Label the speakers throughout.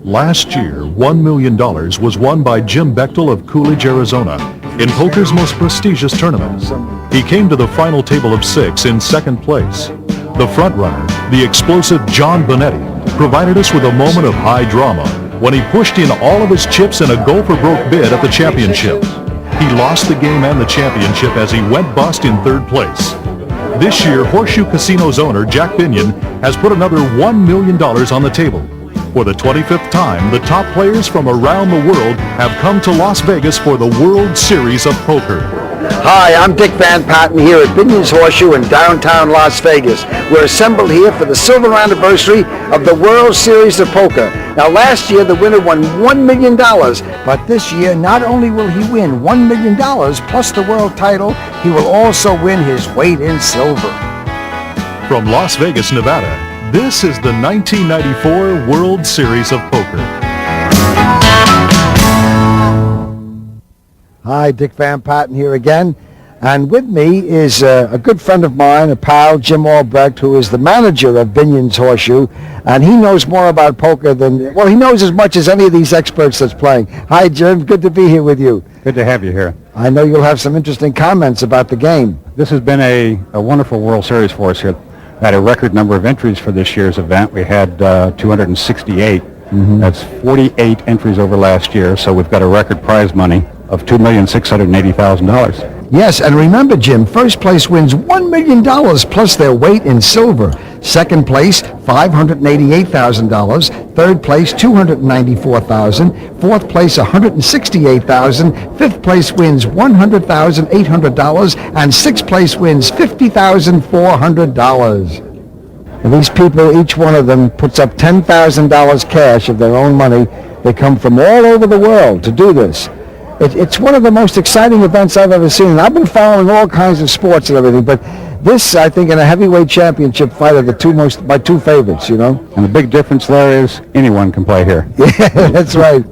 Speaker 1: Last year, $1 million was won by Jim Bechtel of Coolidge, Arizona, in poker's most prestigious tournament. He came to the final table of 6 in second place. The frontrunner, the explosive John Bonetti, provided us with a moment of high drama when he pushed in all of his chips in a go-for-broke bid at the championship. He lost the game and the championship as he went bust in third place. This year, Horseshoe Casino's owner, Jack Binion, has put another $1 million on the table. For the 25th time, the top players from around the world have come to Las Vegas for the World Series of Poker.
Speaker 2: Hi, I'm Dick Van Patten here at Binion's Horseshoe in downtown Las Vegas. We're assembled here for the silver anniversary of the World Series of Poker. Now, last year, the winner won $1 million, but this year, not only will he win $1 million plus the world title, he will also win his weight in silver.
Speaker 1: From Las Vegas, Nevada, this is the 1994 World Series of Poker.
Speaker 2: Hi, Dick Van Patten here again. And with me is a good friend of mine, a pal, Jim Albrecht, who is the manager of Binion's Horseshoe. And he knows more about poker than, well, he knows as much as any of these experts that's playing. Hi, Jim. Good to be here with you.
Speaker 3: Good to have you here.
Speaker 2: I know you'll have some interesting comments about the game.
Speaker 3: This has been a wonderful World Series for us here. We had a record number of entries for this year's event. We had 268. Mm-hmm. That's 48 entries over last year, so we've got a record prize money of $2,680,000.
Speaker 2: Yes, and remember, Jim, first place wins $1 million plus their weight in silver. Second place, $588,000. Third place, $294,000. Fourth place, $168,000. Fifth place wins $100,800. And sixth place wins $50,400. And these people, each one of them, puts up $10,000 cash of their own money. They come from all over the world to do this. It's one of the most exciting events I've ever seen. And I've been following all kinds of sports and everything, but this, I think, in a heavyweight championship fight are my two favorites, you know?
Speaker 3: And the big difference there is anyone can play here.
Speaker 2: Yeah, that's right.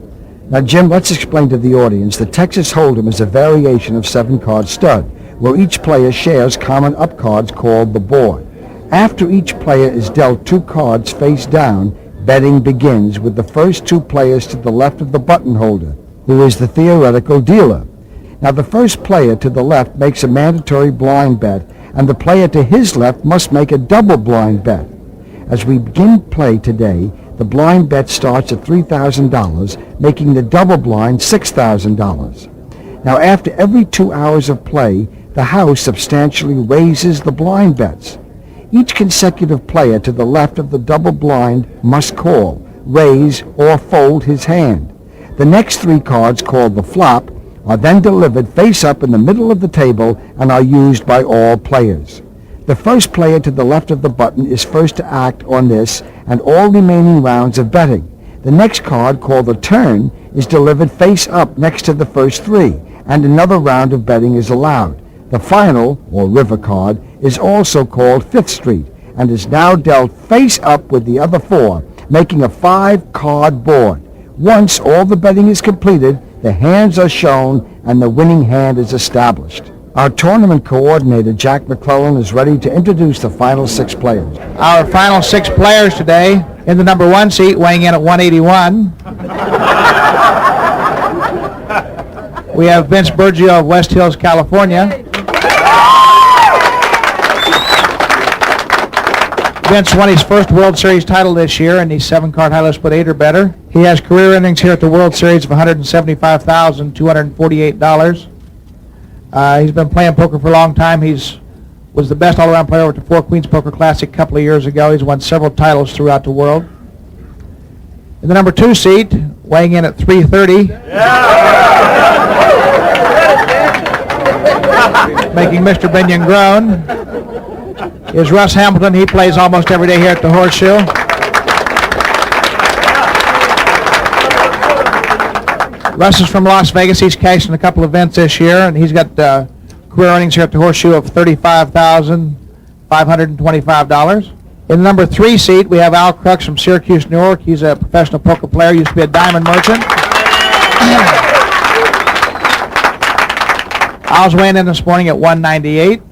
Speaker 2: Now, Jim, let's explain to the audience. The Texas Hold'em is a variation of 7-card stud, where each player shares common up cards called the board. After each player is dealt 2 cards face down, betting begins with the first 2 players to the left of the button holder, who is the theoretical dealer. Now, the first player to the left makes a mandatory blind bet, and the player to his left must make a double blind bet. As we begin play today, the blind bet starts at $3,000, making the double blind $6,000. Now, after every 2 hours of play, the house substantially raises the blind bets. Each consecutive player to the left of the double blind must call, raise, or fold his hand. The next 3 cards, called the flop, are then delivered face up in the middle of the table and are used by all players. The first player to the left of the button is first to act on this and all remaining rounds of betting. The next card, called the turn, is delivered face up next to the first 3, and another round of betting is allowed. The final, or river card, is also called Fifth Street and is now dealt face up with the other 4, making a 5-card board. Once all the betting is completed, the hands are shown and the winning hand is established. Our tournament coordinator, Jack McClellan, is ready to introduce the final 6 players.
Speaker 4: Our final 6 players today, in the number 1 seat, weighing in at 181. We have Vince Burgio of West Hills, California. Vince won his first World Series title this year, and he's 7-card high-low split 8 or better. He has career earnings here at the World Series of $175,248. He's been playing poker for a long time. Was the best all-around player at the Four Queens Poker Classic a couple of years ago. He's won several titles throughout the world. In the number 2 seat, weighing in at 330, making Mr. Binion groan, is Russ Hamilton. He plays almost every day here at the Horseshoe. Russ is from Las Vegas. He's cashed in a couple events this year, and he's got career earnings here at the Horseshoe of $35,525. In the number 3 seat, we have Al Crux from Syracuse, New York. He's a professional poker player, used to be a diamond merchant. Al's weighing in this morning at 198.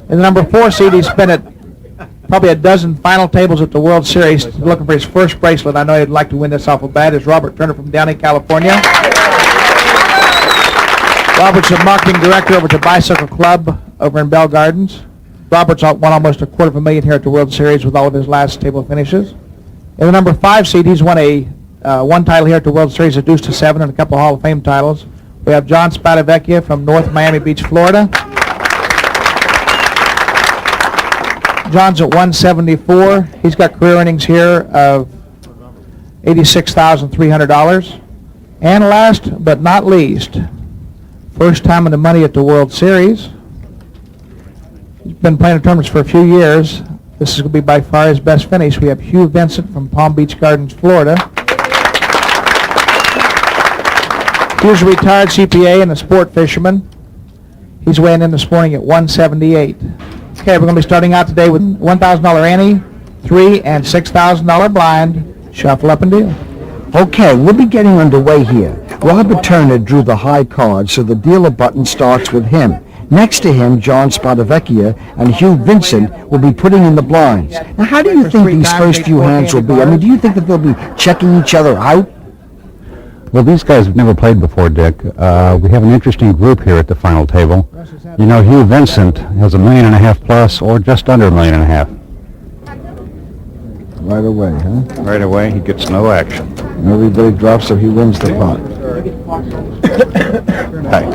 Speaker 4: In the number 4 seat, he's been at probably a dozen final tables at the World Series, looking for his first bracelet. I know he'd like to win this off a bat. Is Robert Turner from Downey, California. Robert's a marketing director over at the Bicycle Club over in Bell Gardens. Robert's won almost $250,000 here at the World Series with all of his last table finishes. In the number 5 seed, he's won a one title here at the World Series, reduced to 7, and a couple of Hall of Fame titles. We have John Spadavecchia from North Miami Beach, Florida. John's at 174. He's got career earnings here of $86,300. And last but not least, first time in the money at the World Series. He's been playing the tournaments for a few years. This is going to be by far his best finish. We have Hugh Vincent from Palm Beach Gardens, Florida. Hugh's a retired CPA and a sport fisherman. He's weighing in this morning at 178. Okay, we're going to be starting out today with $1,000 ante, $3,000 and $6,000 blind. Shuffle up and deal.
Speaker 2: Okay, we'll be getting underway here. Robert Turner drew the high card, so the dealer button starts with him. Next to him, John Spadavecchia and Hugh Vincent will be putting in the blinds. Now, how do you think these first few hands will be? I mean, do you think that they'll be checking each other out?
Speaker 3: Well, these guys have never played before, Dick. We have an interesting group here at the final table. You know, Hugh Vincent has $1.5 million plus, or just under $1.5 million.
Speaker 2: Right away, huh?
Speaker 3: Right away, he gets no action.
Speaker 2: Everybody drops, so he wins the pot.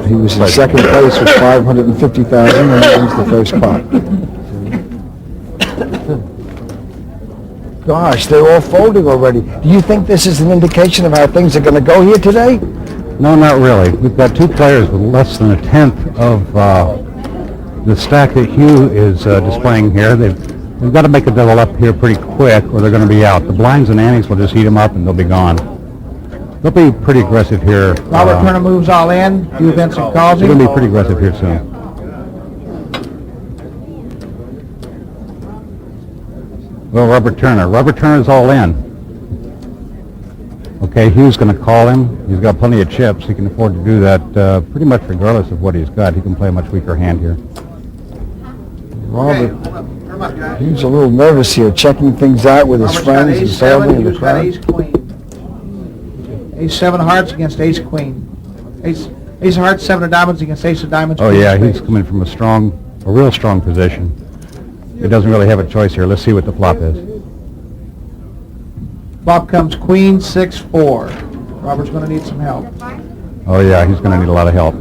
Speaker 2: He was in second place with $550,000 and he wins the first pot. Gosh, they're all folding already. Do you think this is an indication of how things are going to go here today?
Speaker 3: No, not really. We've got two players with less than a tenth of the stack that Hugh is displaying here. They've got to make a double up here pretty quick or they're going to be out. The blinds and antes will just heat them up and they'll be gone. They'll be pretty aggressive here.
Speaker 4: Robert Turner moves all in. Hugh Vincent calls
Speaker 3: They're
Speaker 4: him.
Speaker 3: going to be pretty aggressive here soon. Well, Robert Turner's all in. Okay, Hugh's going to call him. He's got plenty of chips. He can afford to do that pretty much regardless of what he's got. He can play a much weaker hand here.
Speaker 2: Robert, he's a little nervous here, checking things out with his friends and family and the crowd.
Speaker 4: Ace-7 hearts against ace-queen. Ace of hearts, 7 of diamonds against ace of diamonds.
Speaker 3: Oh yeah, he's coming from a real strong position. He doesn't really have a choice here. Let's see what the flop is.
Speaker 4: Flop comes queen, 6-4. Robert's going to need some help.
Speaker 3: Oh yeah, he's going to need a lot of help.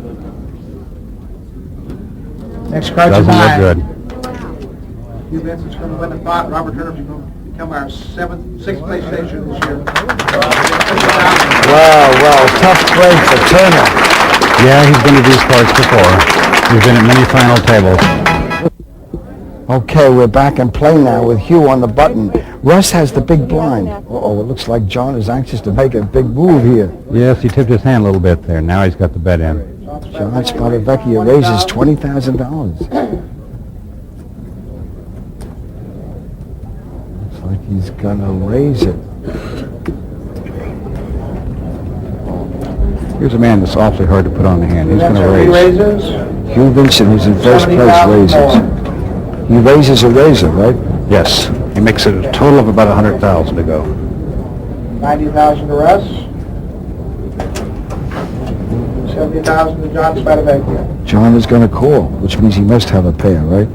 Speaker 4: Next card's a 9.
Speaker 3: Doesn't look good.
Speaker 4: Hugh Vincent's going to win the pot. Robert Turner's going to become our 6th place finisher this year.
Speaker 2: Wow, tough break for Turner.
Speaker 3: Yeah, he's been to these cards before. He's been at many final tables.
Speaker 2: Okay, we're back in play now with Hugh on the button. Russ has the big blind. Uh-oh, it looks like John is anxious to make a big move here.
Speaker 3: Yes, he tipped his hand a little bit there. Now he's got the bet in.
Speaker 2: John Spadavecchia raises $20,000. Looks like he's gonna raise it.
Speaker 3: Here's a man that's awfully hard to put on the hand. He's going to raise.
Speaker 2: Hugh Vincent, who's in first place, raises. He raises a razor, right?
Speaker 3: Yes. He makes it a total of about $100,000 to go.
Speaker 4: 90,000 to Russ. 70,000 to John Spadavecchia.
Speaker 2: John is going to call, which means he must have a pair, right?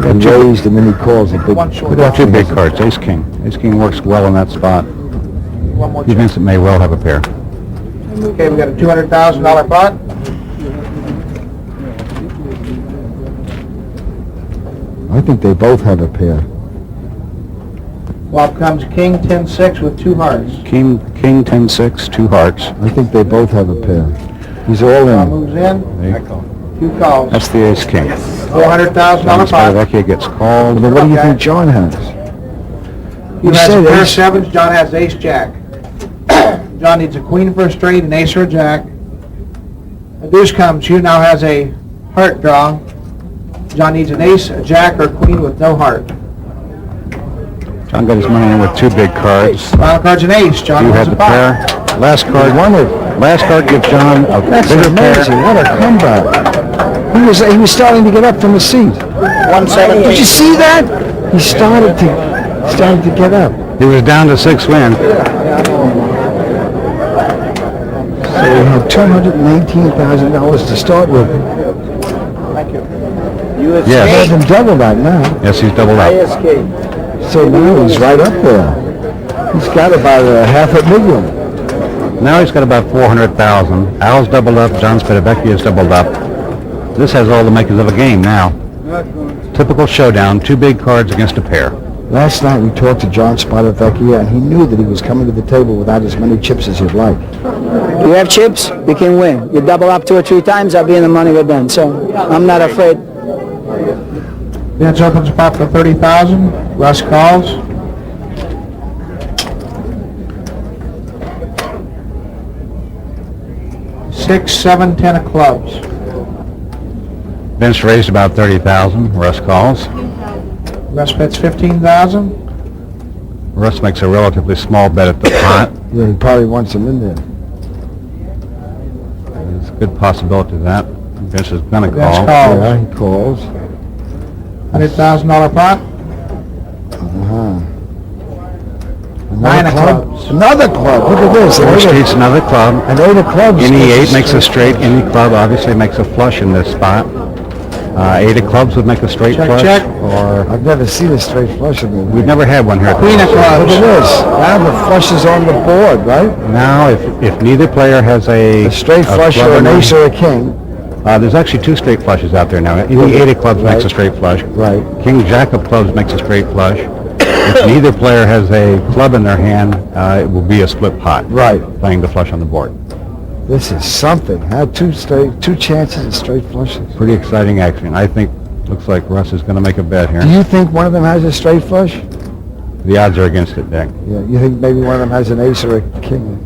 Speaker 2: He raised and then he calls a big.
Speaker 3: We got two big cards. Ace King. Ace King works well in that spot. Hugh Vincent may well have a pair.
Speaker 4: Okay, we got a $200,000 pot.
Speaker 2: I think they both have a pair.
Speaker 4: Flop comes king, 10-6 with 2 hearts.
Speaker 3: King 10-6, 2 hearts.
Speaker 2: I think they both have a pair. He's all
Speaker 4: John
Speaker 2: in.
Speaker 4: moves in.
Speaker 3: There.
Speaker 4: 2 calls.
Speaker 3: That's the Ace King.
Speaker 4: $400,000 pot.
Speaker 3: Spadavecchia gets called.
Speaker 2: But what do you think John has?
Speaker 4: He has a pair of 7s. John has ace-jack. John needs a queen for a straight, an ace or a jack. A deuce comes. Hugh now has a heart draw. John needs an ace, a jack, or a queen with no heart.
Speaker 3: John got his money in with 2 big cards.
Speaker 4: Final card's an ace. John
Speaker 3: You
Speaker 4: wins
Speaker 3: had
Speaker 4: the
Speaker 3: the pair.
Speaker 4: pot.
Speaker 3: Last card gives John a
Speaker 2: That's
Speaker 3: bigger
Speaker 2: amazing.
Speaker 3: pair.
Speaker 2: What a comeback. He was starting to get up from his seat.
Speaker 4: 178.
Speaker 2: Did you see that? He started to get up.
Speaker 3: He was down to 6 wins.
Speaker 2: So he had $218,000 to start with.
Speaker 3: Yes.
Speaker 2: He hasn't double that now.
Speaker 3: Yes, he's doubled up.
Speaker 2: So now he's right up there. He's got about $500,000.
Speaker 3: Now he's got about 400,000. Al's doubled up. John Spadavecchia is doubled up. This has all the makings of a game now. Typical showdown, 2 big cards against a pair.
Speaker 2: Last night we talked to John Spadavecchia, and he knew that he was coming to the table without as many chips as he'd like.
Speaker 5: You have chips, you can win. You double up 2 or 3 times, I'll be in the money with them. So I'm not afraid.
Speaker 4: Vince opens spot for 30,000. Russ calls. Six, 7, 10 of clubs.
Speaker 3: Vince raised about 30,000. Russ calls.
Speaker 4: Russ bets 15,000.
Speaker 3: Russ makes a relatively small bet at the pot.
Speaker 2: Yeah, he probably wants him in there.
Speaker 3: There's a good possibility of that. Vince is going to
Speaker 4: Vince
Speaker 3: call.
Speaker 4: calls.
Speaker 2: Yeah, he calls.
Speaker 4: $100,000 pot.
Speaker 2: Uh-huh.
Speaker 4: 9 of clubs.
Speaker 2: Another club. Look at this.
Speaker 3: Four streets, another club.
Speaker 2: An 8 of clubs.
Speaker 3: Any 8 makes a straight. Any club obviously makes a flush in this spot. 8 of clubs would make a straight
Speaker 4: Check,
Speaker 3: flush.
Speaker 4: check.
Speaker 3: Or
Speaker 2: I've never seen a straight flush in the
Speaker 3: we've never had one here.
Speaker 4: Queen of
Speaker 2: Look
Speaker 4: clubs.
Speaker 2: at this. Now the flush is on the board, right?
Speaker 3: Now, if neither player has
Speaker 2: A straight flush
Speaker 3: club
Speaker 2: or an
Speaker 3: in
Speaker 2: ace or a king.
Speaker 3: there's actually 2 straight flushes out there now. Any 8 of clubs makes a straight flush.
Speaker 2: Right.
Speaker 3: King Jack of clubs makes a straight flush. If neither player has a club in their hand, it will be a split pot.
Speaker 2: Right.
Speaker 3: Playing the flush on the board.
Speaker 2: This is something. Had 2 chances at straight flushes.
Speaker 3: Pretty exciting action. I think looks like Russ is going to make a bet here.
Speaker 2: Do you think one of them has a straight flush?
Speaker 3: The odds are against it, Dick.
Speaker 2: Yeah. You think maybe one of them has an ace or a king?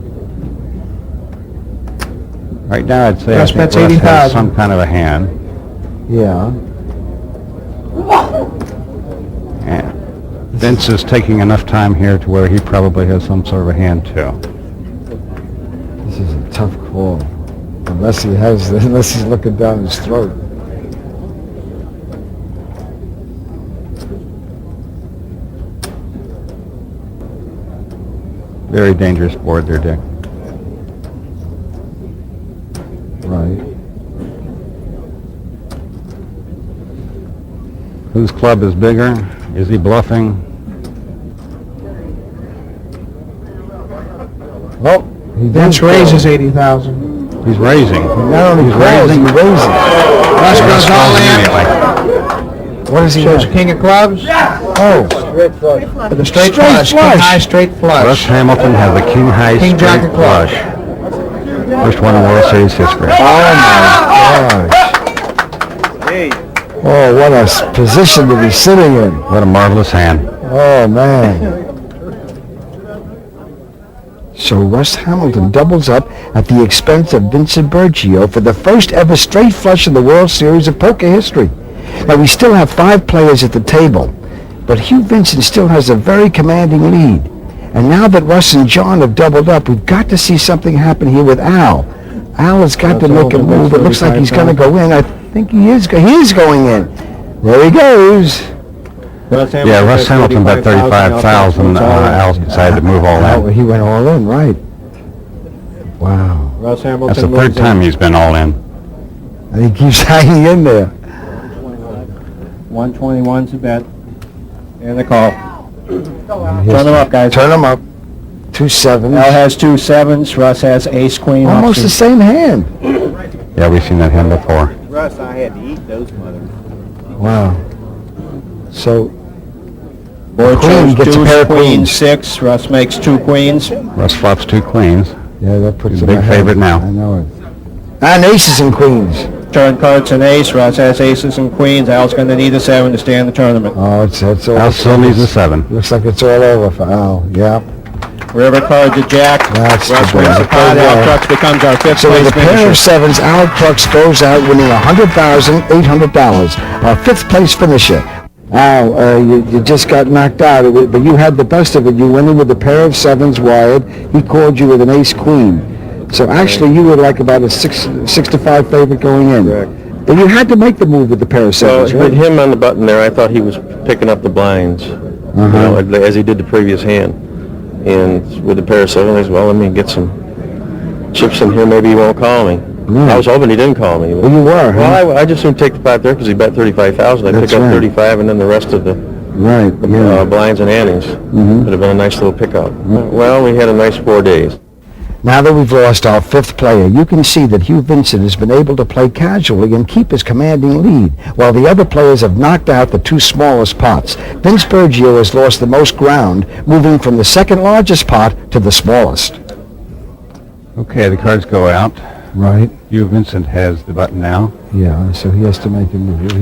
Speaker 3: Right now, I'd say I
Speaker 4: Russ
Speaker 3: think
Speaker 4: bets
Speaker 3: Russ has
Speaker 4: 80,000.
Speaker 3: some kind of a hand.
Speaker 2: Yeah.
Speaker 3: And Vince is taking enough time here to where he probably has some sort of a hand too.
Speaker 2: This is a tough call. Unless he's looking down his throat.
Speaker 3: Very dangerous board there, Dick.
Speaker 2: Right.
Speaker 3: Whose club is bigger? Is he bluffing?
Speaker 2: Well, he
Speaker 4: Vince
Speaker 2: did
Speaker 4: raises
Speaker 2: call.
Speaker 4: 80,000.
Speaker 3: He's raising.
Speaker 2: Not only
Speaker 3: He's
Speaker 2: calls,
Speaker 3: raising.
Speaker 2: he raises.
Speaker 4: Russ goes all in.
Speaker 3: Immediately.
Speaker 2: What does he
Speaker 4: Shows
Speaker 2: have?
Speaker 4: king of clubs.
Speaker 2: Oh,
Speaker 4: With a straight
Speaker 2: Straight
Speaker 4: flush. King
Speaker 2: flush.
Speaker 4: high straight
Speaker 3: Russ
Speaker 4: flush.
Speaker 3: Hamilton has a king high
Speaker 4: King jack
Speaker 3: straight
Speaker 4: of clubs.
Speaker 3: flush. First one in World Series history.
Speaker 2: oh my gosh. Oh, what a position to be sitting in.
Speaker 3: What a marvelous hand.
Speaker 2: Oh, man. So Russ Hamilton doubles up at the expense of Vincent Bergio for the first ever straight flush in the World Series of poker history. Now, we still have 5 players at the table, but Hugh Vincent still has a very commanding lead. And now that Russ and John have doubled up, we've got to see something happen here with Al. Al has got to make a move. It looks like he's going to go in. I think he is going in. There he goes.
Speaker 3: Yeah, Russ Hamilton bet 35,000. Al decided to move all
Speaker 2: Oh,
Speaker 3: in.
Speaker 2: he went all in, right. Wow.
Speaker 6: Russ Hamilton
Speaker 3: That's the third time he's been all in.
Speaker 2: And he keeps hanging in there.
Speaker 6: 121's the bet. And the call.
Speaker 2: Turn
Speaker 6: them up, guys.
Speaker 2: Turn them up. 2 sevens.
Speaker 6: Al has 2 sevens. Russ has ace queen.
Speaker 2: Almost the same hand.
Speaker 3: Yeah, we've seen that hand before.
Speaker 6: Russ, I had to eat those mothers.
Speaker 2: Wow. So,
Speaker 6: Board
Speaker 2: Queen
Speaker 6: chose
Speaker 2: gets a pair
Speaker 6: 2
Speaker 2: of
Speaker 6: queen
Speaker 2: queens.
Speaker 6: 6. Russ makes 2 queens.
Speaker 3: Russ flops 2 queens.
Speaker 2: yeah, that puts
Speaker 3: He's a
Speaker 2: him
Speaker 3: big
Speaker 2: ahead.
Speaker 3: favorite now.
Speaker 2: I know it. And aces and queens.
Speaker 6: Turn cards an ace. Russ has aces and queens. Al's going to need a 7 to stay in the tournament.
Speaker 2: Oh, it's all.
Speaker 3: Al still needs a 7.
Speaker 2: Looks like it's all over for Al. Yeah.
Speaker 6: River card's a jack.
Speaker 2: That's
Speaker 6: Russ
Speaker 2: the
Speaker 6: wins
Speaker 2: bad.
Speaker 6: the pot. Al Crux becomes our 5th
Speaker 2: So with
Speaker 6: place
Speaker 2: a pair
Speaker 6: finisher.
Speaker 2: of sevens, Al Crux goes out winning $100,800. Our 5th place finisher. Al, you just got knocked out, but you had the best of it. You went in with a pair of sevens wired. He called you with an ace queen. So actually, you were like about a 6 to 5 favorite going in. Well, you had to make the move with the pair of
Speaker 7: So
Speaker 2: sevens,
Speaker 7: with
Speaker 2: right?
Speaker 7: him on the button there, I thought he was picking up the blinds, you know, as he did the previous hand. And with the pair of sevens, I said, well, let me get some chips in here. Maybe he won't call me. I was hoping he didn't call me.
Speaker 2: Well, you were, huh?
Speaker 7: Well, I just soon take the pot there because he bet 35,000. I
Speaker 2: That's
Speaker 7: pick up
Speaker 2: right.
Speaker 7: 35, and then the rest of the
Speaker 2: Right, yeah.
Speaker 7: blinds and antes. Would have been a nice little pickup. Well, we had a nice 4 days.
Speaker 2: Now that we've lost our fifth player, you can see that Hugh Vincent has been able to play casually and keep his commanding lead, while the other players have knocked out the two smallest pots. Vince Bergio has lost the most ground, moving from the second largest pot to the smallest.
Speaker 3: Okay, the cards go out.
Speaker 2: Right.
Speaker 3: Hugh Vincent has the button now.
Speaker 2: Yeah, so he has to make a move.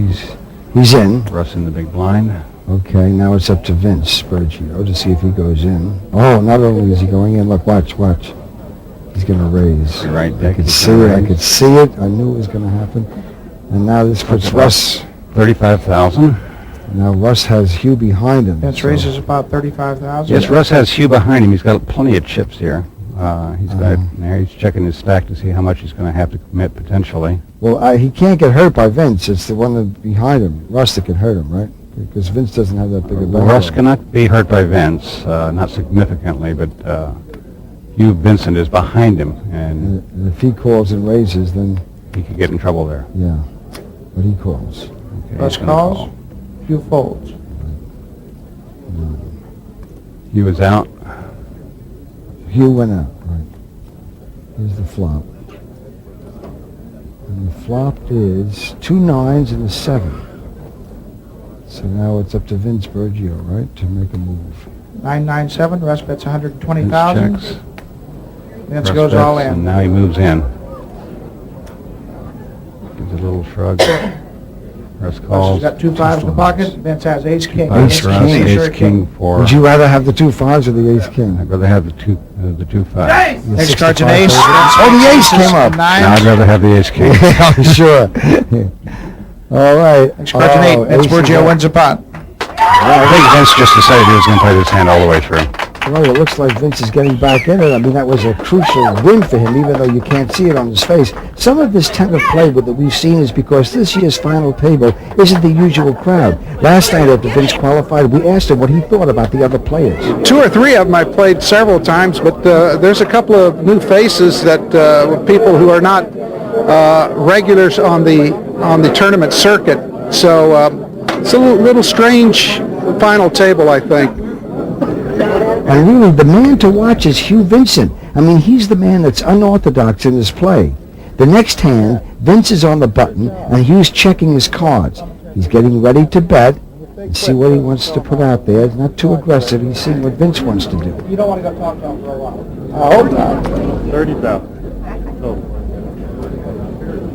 Speaker 2: He's in.
Speaker 3: Russ in the big blind.
Speaker 2: Okay, now it's up to Vince Bergio to see if he goes in. Oh, not only is he going in, look, watch. He's going to raise.
Speaker 3: You're right,
Speaker 2: I
Speaker 3: Dick.
Speaker 2: could
Speaker 3: He's
Speaker 2: see
Speaker 3: gonna
Speaker 2: it. I
Speaker 3: raise.
Speaker 2: could see it. I knew it was going to happen. And now this puts Russ.
Speaker 3: 35,000.
Speaker 2: Now Russ has Hugh behind him.
Speaker 4: Vince
Speaker 2: so-
Speaker 4: raises about 35,000.
Speaker 3: Yes, Russ has Hugh behind him. He's got plenty of chips here. He's got there. He's checking his stack to see how much he's going to have to commit potentially.
Speaker 2: Well, he can't get hurt by Vince. It's the one that behind him, Russ, that can hurt him, right? Because Vince doesn't have that big a
Speaker 3: Well,
Speaker 2: back.
Speaker 3: Russ cannot be hurt by Vince, not significantly, but Hugh Vincent is behind him, and
Speaker 2: And if he calls and raises, then,
Speaker 3: he could get in trouble there.
Speaker 2: yeah. But he calls.
Speaker 3: Okay,
Speaker 4: Russ
Speaker 3: he's gonna
Speaker 4: calls.
Speaker 3: call.
Speaker 4: Hugh folds.
Speaker 3: Hugh is out.
Speaker 2: Hugh went out, right. Here's the flop. And the flop is 2 9s and a 7. So now it's up to Vince Bergio, right, to make a move.
Speaker 4: 997. Russ bets
Speaker 3: Vince
Speaker 4: 120,000.
Speaker 3: checks.
Speaker 4: Vince
Speaker 3: Russ
Speaker 4: goes all
Speaker 3: bets, and
Speaker 4: in.
Speaker 3: now he moves in. Gives a little shrug. Russ
Speaker 4: Russ
Speaker 3: calls.
Speaker 4: has got 2 5s in the pocket. Vince has ace king.
Speaker 3: Russ,
Speaker 2: Ace king.
Speaker 3: ace king for.
Speaker 2: Would you rather have the 2 5s or the ace king?
Speaker 3: I'd rather have the two five.
Speaker 2: The
Speaker 4: Next card's an
Speaker 2: 65
Speaker 4: ace.
Speaker 2: Oh, the ace came up.
Speaker 3: No, I'd rather have the ace king.
Speaker 2: I'm sure. All right.
Speaker 4: Next card's an 8. Vince
Speaker 2: ace is
Speaker 4: Bergio
Speaker 2: up.
Speaker 4: wins the pot.
Speaker 3: I think Vince just decided he was going to play this hand all the way through.
Speaker 2: Well, it looks like Vince is getting back in it. I mean, that was a crucial win for him, even though you can't see it on his face. Some of his tentative play that we've seen is because this year's final table isn't the usual crowd. Last night after Vince qualified, we asked him what he thought about the other players.
Speaker 8: 2 or 3 of them I played several times, but there's a couple of new faces that people who are not regulars on the tournament circuit. So it's a little strange final table, I think.
Speaker 2: And really, the man to watch is Hugh Vincent. I mean, he's the man that's unorthodox in his play. The next hand, Vince is on the button, and Hugh's checking his cards. He's getting ready to bet and see what he wants to put out there. It's not too aggressive. He's seeing what Vince wants to do.
Speaker 4: You don't want to go talk to him for a while. I hope not.
Speaker 7: 30,000.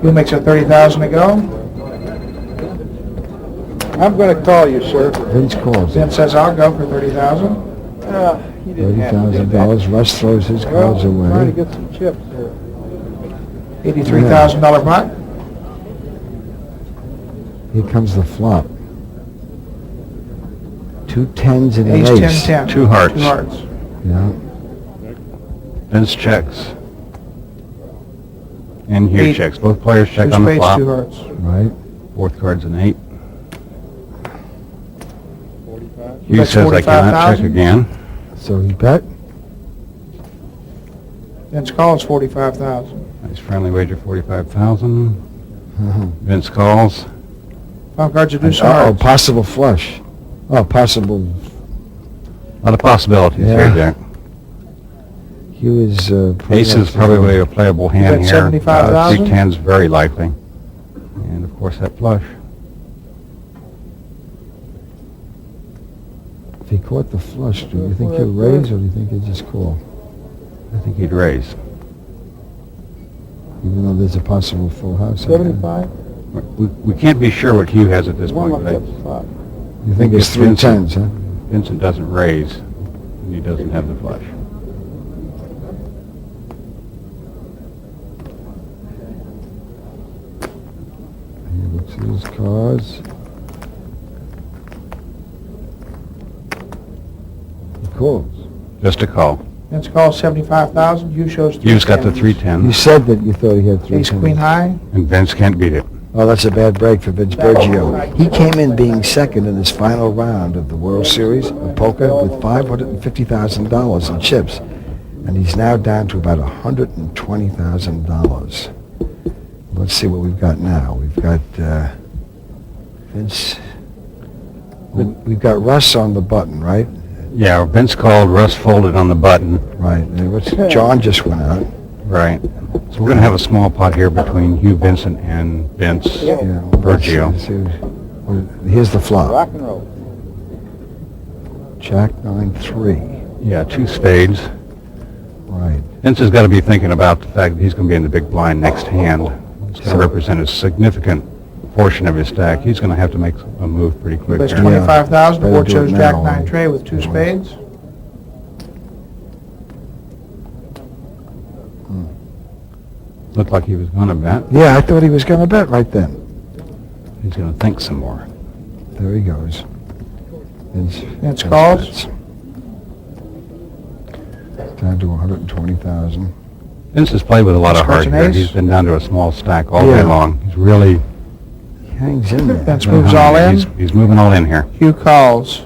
Speaker 4: Hugh makes it 30,000 to go.
Speaker 8: I'm going to call you, sir.
Speaker 2: Vince calls it.
Speaker 4: Vince says, I'll go for 30,000.
Speaker 2: $30,000. Russ throws his cards
Speaker 8: Trying to
Speaker 2: away.
Speaker 8: get some chips here.
Speaker 4: $83,000 pot.
Speaker 2: Here comes the flop. 2 10s and an
Speaker 4: Ace,
Speaker 2: ace.
Speaker 4: 10, 10.
Speaker 3: Two hearts.
Speaker 4: 2 hearts.
Speaker 2: Yeah.
Speaker 3: Vince checks. And Hugh
Speaker 4: Eight.
Speaker 3: checks. Both players check
Speaker 4: 2
Speaker 3: on the
Speaker 4: spades,
Speaker 3: flop.
Speaker 4: 2 hearts.
Speaker 2: Right.
Speaker 3: Fourth card's an 8. Hugh
Speaker 4: That's
Speaker 3: says I cannot check
Speaker 4: 45,000.
Speaker 3: again.
Speaker 2: So he bet.
Speaker 4: Vince calls 45,000.
Speaker 3: Nice friendly wager, 45,000. Vince calls.
Speaker 4: 5 cards are deuce
Speaker 2: Oh,
Speaker 4: hearts.
Speaker 2: possible flush. Oh, possible.
Speaker 3: A lot of possibilities
Speaker 2: Yeah.
Speaker 3: here, Dick.
Speaker 2: Hugh is.
Speaker 3: Ace is probably a playable hand
Speaker 4: bet
Speaker 3: here.
Speaker 4: 75,000?
Speaker 3: 3-10's very likely. And of course that flush.
Speaker 2: If he caught the flush, do you think he'll raise or do you think he'll just call?
Speaker 3: I think he'd raise.
Speaker 2: Even though there's a possible full house. out there.
Speaker 8: 75?
Speaker 3: We can't be sure what Hugh has at this
Speaker 8: One
Speaker 3: point.
Speaker 8: left
Speaker 3: But
Speaker 8: up the flop.
Speaker 2: You think it's
Speaker 3: If
Speaker 2: 3
Speaker 3: Vincent-
Speaker 2: 10s, huh?
Speaker 3: Vincent doesn't raise, and he doesn't have the flush.
Speaker 2: He looks at his cards. He calls.
Speaker 3: Just a call.
Speaker 4: Vince calls 75,000. Hugh shows 3
Speaker 3: Hugh's got the
Speaker 4: 10s.
Speaker 3: 3-10,
Speaker 2: You said that you thought he had 3
Speaker 4: Ace,
Speaker 2: 10s.
Speaker 4: queen high.
Speaker 3: and Vince can't beat it.
Speaker 2: Oh, that's a bad break for Vince Bergio. He came in being second in his final round of the World Series of Poker with $550,000 in chips, and he's now down to about $120,000. Let's see what we've got now. We've got Vince. We've got Russ on the button, right?
Speaker 3: Yeah, Vince called, Russ folded on the button.
Speaker 2: Right. And John just went out.
Speaker 3: Right. So we're going to have a small pot here between Hugh, Vincent, and Vince Bergio.
Speaker 2: Here's the flop.
Speaker 6: Rock and roll.
Speaker 2: Jack 9-3.
Speaker 3: Yeah, 2 spades.
Speaker 2: Right.
Speaker 3: Vince has got to be thinking about the fact that he's going to be in the big blind next hand. It's going to represent a significant portion of his stack. He's going to have to make a move pretty quick
Speaker 4: Plays
Speaker 3: here.
Speaker 4: 25,000. The board
Speaker 2: Better do it
Speaker 4: shows Jack
Speaker 2: now,
Speaker 4: 9 tray with 2 spades.
Speaker 3: Looked like he was going to bet.
Speaker 2: Yeah, I thought he was going to bet right then.
Speaker 3: He's going to think some more.
Speaker 2: There he goes.
Speaker 4: Vince calls.
Speaker 2: bets. Down to 120,000.
Speaker 3: Vince has played with a lot of heart
Speaker 4: Scratch an
Speaker 3: here.
Speaker 4: ace.
Speaker 3: He's been down to a small stack all
Speaker 2: Yeah.
Speaker 3: day long. He's really
Speaker 2: He hangs in there.
Speaker 4: Vince moves all in.
Speaker 3: He's moving all in here.
Speaker 4: Hugh calls.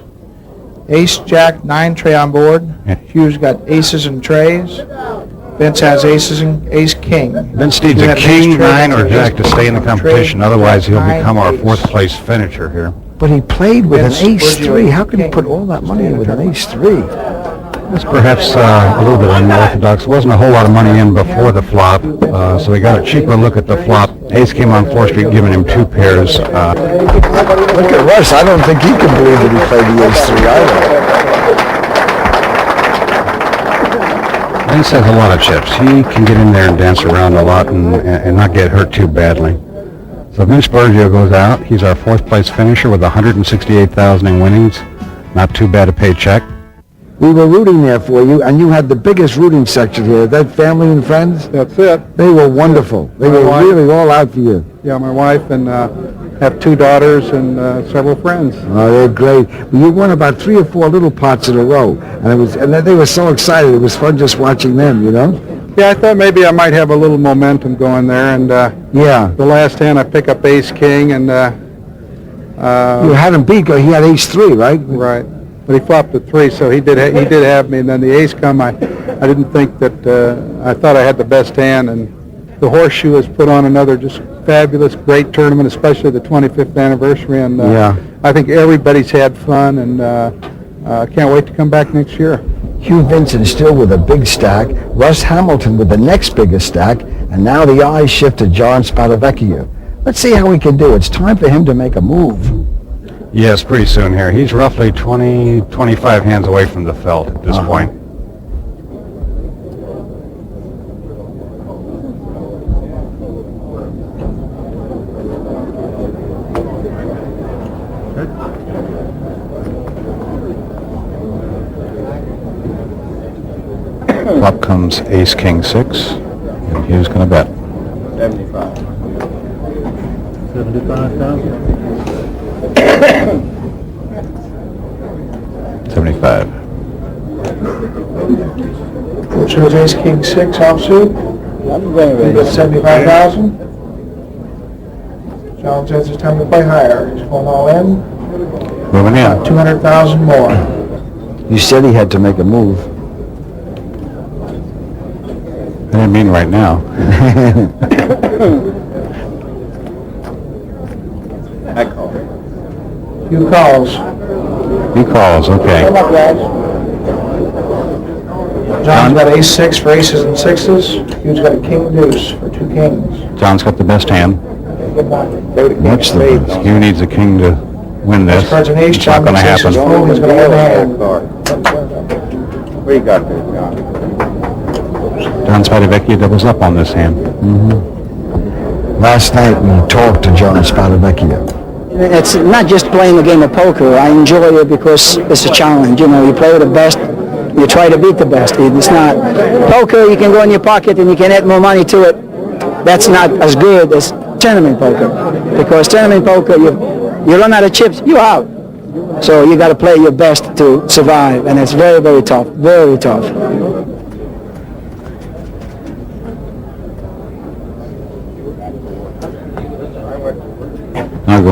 Speaker 4: Ace, Jack, 9 tray on board.
Speaker 3: Yeah.
Speaker 4: Hugh's got aces and trays. Vince has aces and ace king.
Speaker 3: Vince needs
Speaker 4: Hugh
Speaker 3: a
Speaker 4: has ace
Speaker 3: king,
Speaker 4: tray,
Speaker 3: 9, or
Speaker 4: ace
Speaker 3: jack to stay in the
Speaker 4: tray,
Speaker 3: competition. Otherwise, he'll
Speaker 4: nine,
Speaker 3: become our
Speaker 4: ace.
Speaker 3: 4th place finisher here.
Speaker 2: But he played with
Speaker 4: Vince
Speaker 2: an ace
Speaker 4: Bergio,
Speaker 2: 3. How can he
Speaker 4: king.
Speaker 2: put all that money in with an ace 3?
Speaker 3: That's perhaps a little bit unorthodox. Wasn't a whole lot of money in before the flop, so we got a cheaper look at the flop. Ace came on 4th Street, giving him 2 pairs.
Speaker 2: Look at Russ. I don't think he can believe that he played the ace 3 either.
Speaker 3: Vince has a lot of chips. He can get in there and dance around a lot and not get hurt too badly. So Vince Bergio goes out. He's our 4th place finisher with 168,000 in winnings. Not too bad a paycheck.
Speaker 2: We were rooting there for you, and you had the biggest rooting section here. That family and friends,
Speaker 8: That's it.
Speaker 2: they were wonderful. They were really all out for you.
Speaker 8: Yeah, my wife and have 2 daughters and several friends.
Speaker 2: Oh, they're great. You won about 3 or 4 little pots in a row, and they were so excited. It was fun just watching them, you know?
Speaker 8: Yeah, I thought maybe I might have a little momentum going there, and
Speaker 2: Yeah.
Speaker 8: the last hand I pick up ace king, and
Speaker 2: You had him beat. He had ace 3, right?
Speaker 8: right. But he flopped a 3, so he did have me. And then the ace come. I didn't think that I thought I had the best hand, and the Horseshoe has put on another just fabulous, great tournament, especially the 25th anniversary. And
Speaker 2: Yeah.
Speaker 8: I think everybody's had fun, and can't wait to come back next year.
Speaker 2: Hugh Vincent still with a big stack. Russ Hamilton with the next biggest stack, and now the eyes shift to John Spadavecchia. Let's see how he can do. It's time for him to make a move.
Speaker 3: Yes, pretty soon here. He's roughly 20, 25 hands away from the felt at this point. Flop comes ace, king, 6, and Hugh's going to bet.
Speaker 6: 75.
Speaker 3: 75.
Speaker 4: Board shows ace king 6 offsuit.
Speaker 6: I'm going
Speaker 4: He
Speaker 6: to
Speaker 4: got 75,000. John says it's time to play higher. He's going all in.
Speaker 3: Moving in.
Speaker 4: 200,000 more.
Speaker 2: You said he had to make a move.
Speaker 3: I didn't mean right now.
Speaker 6: I call.
Speaker 4: Hugh calls.
Speaker 3: He calls, okay.
Speaker 6: Come up, guys.
Speaker 4: John's got ace 6 for aces and 6s. Hugh's got a king deuce for 2 kings.
Speaker 3: John's got the best hand.
Speaker 4: Good night.
Speaker 2: Much the best.
Speaker 3: Hugh needs a king to win this.
Speaker 4: Cards an ace.
Speaker 3: It's not
Speaker 4: John
Speaker 3: going to
Speaker 4: makes aces
Speaker 3: happen.
Speaker 4: full. He's going to win the hand.
Speaker 6: What you got there, John?
Speaker 3: John Spadavecchia doubles up on this hand.
Speaker 2: Last night we talked to John Spadavecchia.
Speaker 5: It's not just playing a game of poker. I enjoy it because it's a challenge. You know, you play with the best, you try to beat the best. It's not poker. You can go in your pocket and you can add more money to it. That's not as good as tournament poker, because tournament poker, you run out of chips, you're out. So you got to play your best to survive, and it's very, very tough. Very tough.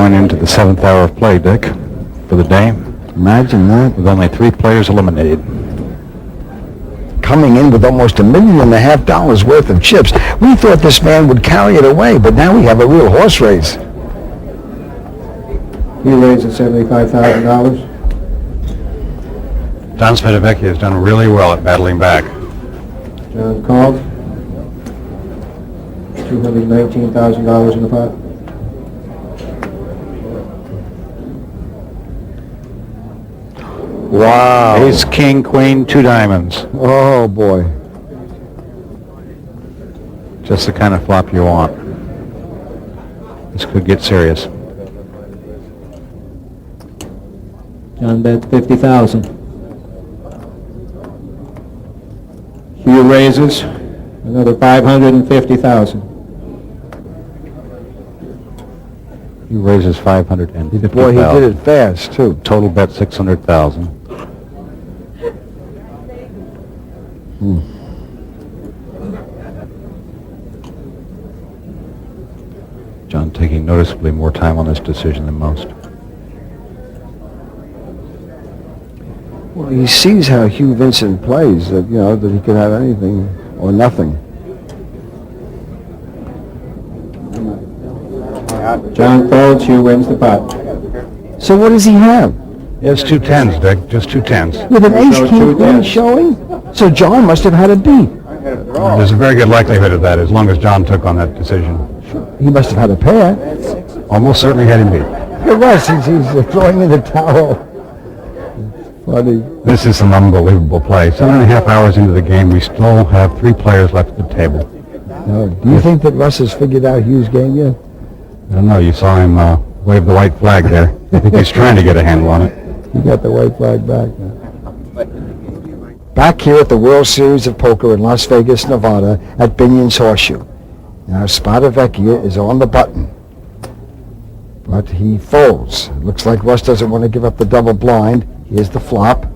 Speaker 3: going into the 7th hour of play, Dick, for the day,
Speaker 2: Imagine that.
Speaker 3: with only 3 players eliminated.
Speaker 2: Coming in with almost $1.5 million worth of chips. We thought this man would carry it away, but now we have a real horse race.
Speaker 6: He raises $75,000.
Speaker 3: Don Spadavecchia has done really well at battling back.
Speaker 6: John calls. $219,000 in the pot.
Speaker 2: Wow.
Speaker 3: Ace, king, queen, 2 diamonds.
Speaker 2: Oh, boy.
Speaker 3: Just the kind of flop you want. This could get serious.
Speaker 6: John bets $50,000. Hugh raises another $550,000.
Speaker 3: He raises $550,000.
Speaker 2: Boy, he did it fast, too.
Speaker 3: Total bet $600,000. John taking noticeably more time on this decision than most.
Speaker 2: Well, he sees how Hugh Vincent plays, that, that he could have anything or nothing.
Speaker 6: John folds, Hugh wins the pot.
Speaker 2: So what does he have?
Speaker 3: He has 2 10s, Dick. Just 2 10s.
Speaker 2: With an
Speaker 6: So
Speaker 2: ace, king,
Speaker 6: two
Speaker 2: queen
Speaker 6: tens.
Speaker 2: showing? So John must have had a beat.
Speaker 3: There's a very good likelihood of that, as long as John took on that decision.
Speaker 2: He must have had a pair.
Speaker 3: Almost certainly had him beat.
Speaker 2: Look at Russ, he's throwing in the towel. Funny.
Speaker 3: This is an unbelievable play. 7.5 hours into the game, we still have 3 players left at the table.
Speaker 2: Do you think that Russ has figured out Hugh's game yet?
Speaker 3: I don't know, you saw him wave the white flag there. I think he's trying to get a handle on it.
Speaker 2: He got the white flag back. Back here at the World Series of Poker in Las Vegas, Nevada, at Binion's Horseshoe. Now Spadavecchia is on the button, but he folds. It looks like Russ doesn't want to give up the double blind. Here's the flop.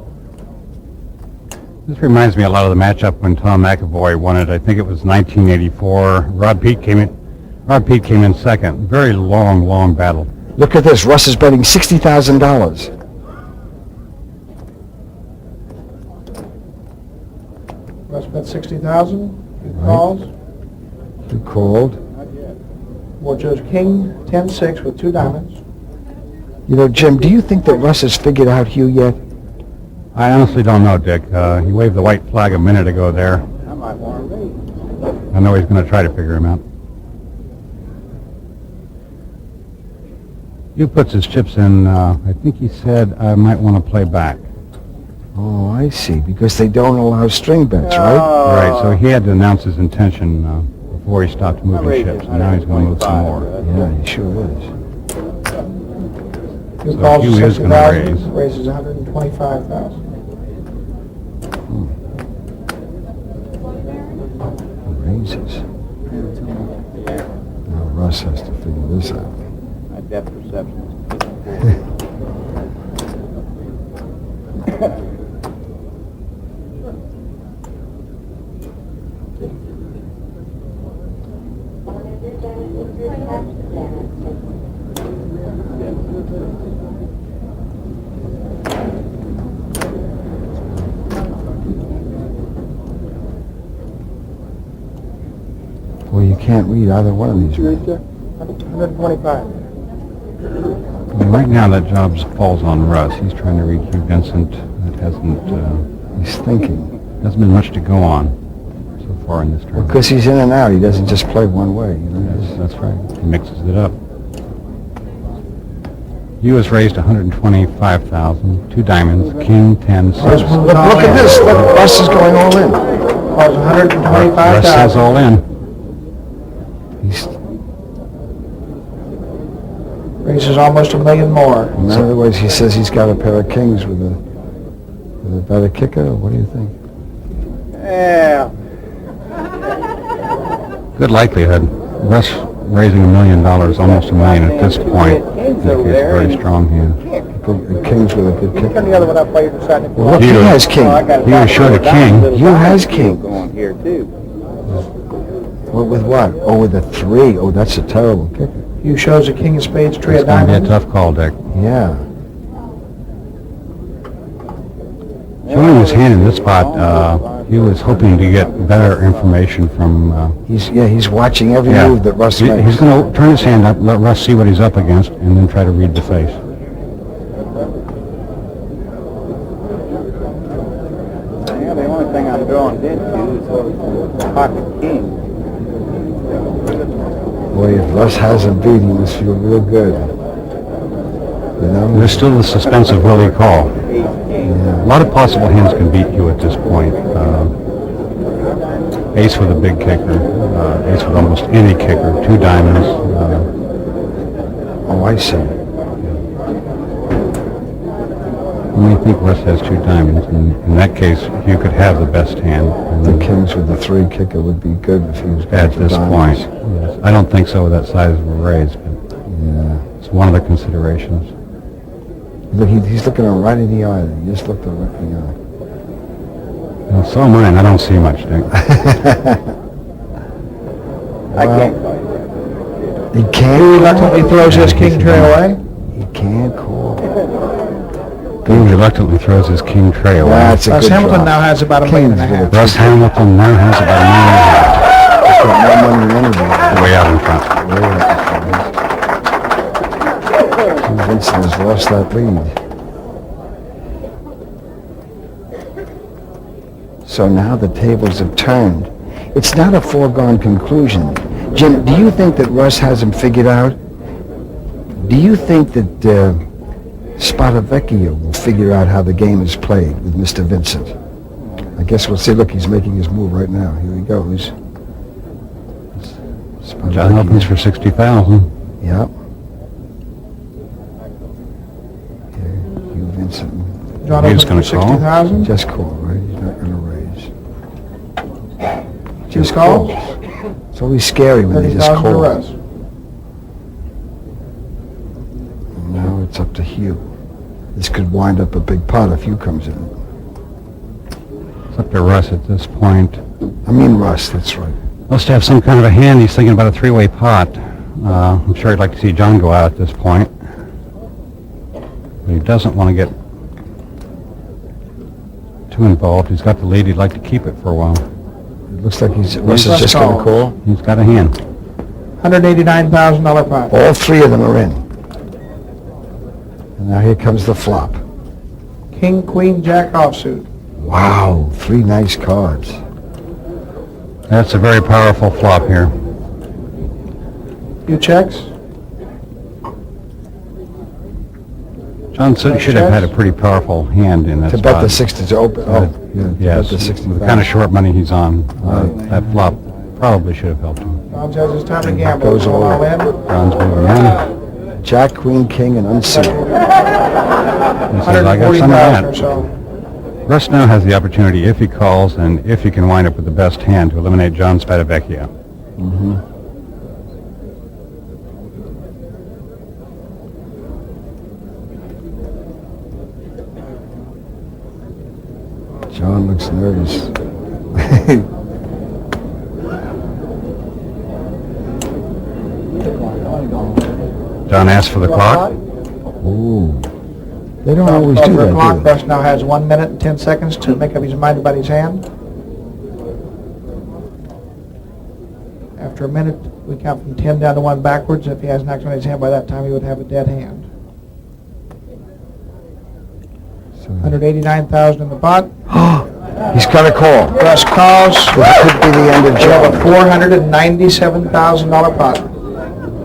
Speaker 3: This reminds me a lot of the matchup when Tom McAvoy won it. I think it was 1984. Rod Peete came in second. Very long battle.
Speaker 2: Look at this. Russ is betting $60,000.
Speaker 4: Russ bet 60,000. He calls.
Speaker 2: You called.
Speaker 4: We'll judge king 10-6 with 2 diamonds.
Speaker 2: Jim, do you think that Russ has figured out Hugh yet?
Speaker 3: I honestly don't know, Dick. He waved the white flag a minute ago there. I know he's going to try to figure him out. Hugh puts his chips in, I think he said, I might want to play back.
Speaker 2: Oh, I see. Because they don't allow string bets, right?
Speaker 3: Right, so he had to announce his intention before he stopped moving chips, and now he's going to move some more.
Speaker 2: Yeah, he sure is.
Speaker 4: Hugh
Speaker 3: So
Speaker 4: calls
Speaker 3: Hugh is gonna
Speaker 4: 60,000. Raises 125,000.
Speaker 2: Raises. Now Russ has to figure this out.
Speaker 6: My depth perception
Speaker 2: Well, you can't read either one of these. Right?
Speaker 4: 125.
Speaker 3: Well, right now that job falls on Russ. He's trying to read Hugh Vincent. That hasn't
Speaker 2: He's thinking.
Speaker 3: been much to go on so far in this tournament.
Speaker 2: Because he's in and out. He doesn't just play one way.
Speaker 3: Yes, that's right. He mixes it up. Hugh has raised 125,000, 2 diamonds, king, 10, 6.
Speaker 2: Look at this. Look, Russ is going all in.
Speaker 4: Calls 125,000.
Speaker 3: Russ says all in.
Speaker 2: He's,
Speaker 4: Raises almost $1 million more.
Speaker 2: in other words, he says he's got a pair of kings with a better kicker. What do you think?
Speaker 6: Yeah.
Speaker 3: Good likelihood. Russ raising $1 million, almost $1 million at this point. I think it's a very strong hand.
Speaker 2: The kings with a good
Speaker 4: Turn
Speaker 2: kicker.
Speaker 4: the other one up while you're deciding.
Speaker 2: Well, look, he has king.
Speaker 3: He was short a king.
Speaker 2: Hugh has king.
Speaker 6: Going here too.
Speaker 2: Well, with what? Oh, with a 3. Oh, that's a terrible kicker.
Speaker 4: Hugh shows a king of spades, tray
Speaker 3: It's
Speaker 4: of
Speaker 3: going to be a
Speaker 4: diamonds.
Speaker 3: tough call, Dick.
Speaker 2: Yeah.
Speaker 3: Showing his hand in this spot, he was hoping to get better information from...
Speaker 2: He's watching every move that Russ makes.
Speaker 3: He's going to turn his hand up, let Russ see what he's up against, and then try to read the face.
Speaker 6: Yeah, the only thing I'm drawing into is pocket king.
Speaker 2: Boy, if Russ has him beat, he must feel real good. You know?
Speaker 3: There's still the suspense of will he call. A lot of possible hands can beat you at this point. Ace with a big kicker, ace with almost any kicker, 2 diamonds.
Speaker 2: Oh, I see.
Speaker 3: I think Russ has 2 diamonds, and in that case, Hugh could have the best hand.
Speaker 2: The kings with the 3 kicker would be good if he was going
Speaker 3: At
Speaker 2: for
Speaker 3: this
Speaker 2: diamonds.
Speaker 3: point, yes. I don't think so with that size of a raise, but
Speaker 2: Yeah.
Speaker 3: it's one of the considerations.
Speaker 2: Look, he's looking him right in the eye. He just looked him right in the eye.
Speaker 3: Well, so am I, and I don't see much, Dick.
Speaker 6: I can't.
Speaker 2: He
Speaker 4: Hugh
Speaker 2: can't.
Speaker 4: reluctantly throws his king tray away.
Speaker 2: He can't call.
Speaker 3: Hugh reluctantly throws his king tray away.
Speaker 2: That's a
Speaker 4: Russ
Speaker 2: good
Speaker 4: Hamilton
Speaker 2: drop.
Speaker 4: now has about $1.5 million.
Speaker 3: Russ Hamilton now has about
Speaker 2: He's got more money than anybody.
Speaker 3: $1 million way out in front.
Speaker 2: Way up in front. Vincent has lost that lead. So now the tables have turned. It's not a foregone conclusion. Jim, do you think that Russ has him figured out? Do you think that Spadavecchia will figure out how the game is played with Mr. Vincent? I guess we'll see. Look, he's making his move right now. Here he goes.
Speaker 3: John opens for 60,000.
Speaker 2: Yep. Here, Hugh Vincent.
Speaker 4: John
Speaker 3: He's
Speaker 4: opens for
Speaker 3: gonna call.
Speaker 4: 60,000.
Speaker 2: Just call, right? He's not going to raise.
Speaker 4: Just call.
Speaker 2: It's always scary when they just
Speaker 4: 30,000 to
Speaker 2: call.
Speaker 4: Russ.
Speaker 2: Now it's up to Hugh. This could wind up a big pot if Hugh comes in.
Speaker 3: It's up to Russ at this point.
Speaker 2: I mean Russ, that's right.
Speaker 3: Must have some kind of a hand. He's thinking about a 3-way pot. I'm sure he'd like to see John go out at this point. But he doesn't want to get too involved. He's got the lead. He'd like to keep it for a while.
Speaker 2: It looks like Russ is just going to call.
Speaker 3: He's got a hand.
Speaker 4: $189,000 pot.
Speaker 2: All 3 of them are in. And now here comes the flop.
Speaker 4: King, queen, jack offsuit.
Speaker 2: Wow, 3 nice cards.
Speaker 3: That's a very powerful flop here.
Speaker 4: Hugh checks.
Speaker 3: John should have had a pretty powerful hand in that
Speaker 2: To
Speaker 3: spot.
Speaker 2: bet the 60 to open. Oh, yeah. To
Speaker 3: Yes,
Speaker 2: bet the 60.
Speaker 3: with the kind of short money he's on, that flop probably should have helped him.
Speaker 4: John says it's time to gamble.
Speaker 2: Goes
Speaker 4: All
Speaker 2: all
Speaker 4: in.
Speaker 3: John's moving in.
Speaker 2: Jack, queen, king, and unsealed.
Speaker 3: He says, I got some of
Speaker 4: 140,000 or
Speaker 3: that.
Speaker 4: so.
Speaker 3: Russ now has the opportunity, if he calls and if he can wind up with the best hand, to eliminate John Spadavecchia.
Speaker 2: John looks nervous.
Speaker 3: John asks for the clock.
Speaker 2: Ooh. They don't always do
Speaker 4: Over
Speaker 2: that,
Speaker 4: clock.
Speaker 2: do they?
Speaker 4: Russ now has 1 minute and 10 seconds to make up his mind about his hand. After a minute, we count from 10 down to 1 backwards. If he hasn't acted on his hand by that time, he would have a dead hand.
Speaker 2: So,
Speaker 4: 189,000 in the pot.
Speaker 2: he's got a call.
Speaker 4: Russ calls.
Speaker 2: This could be the end of
Speaker 4: We have a
Speaker 2: John.
Speaker 4: $497,000 pot.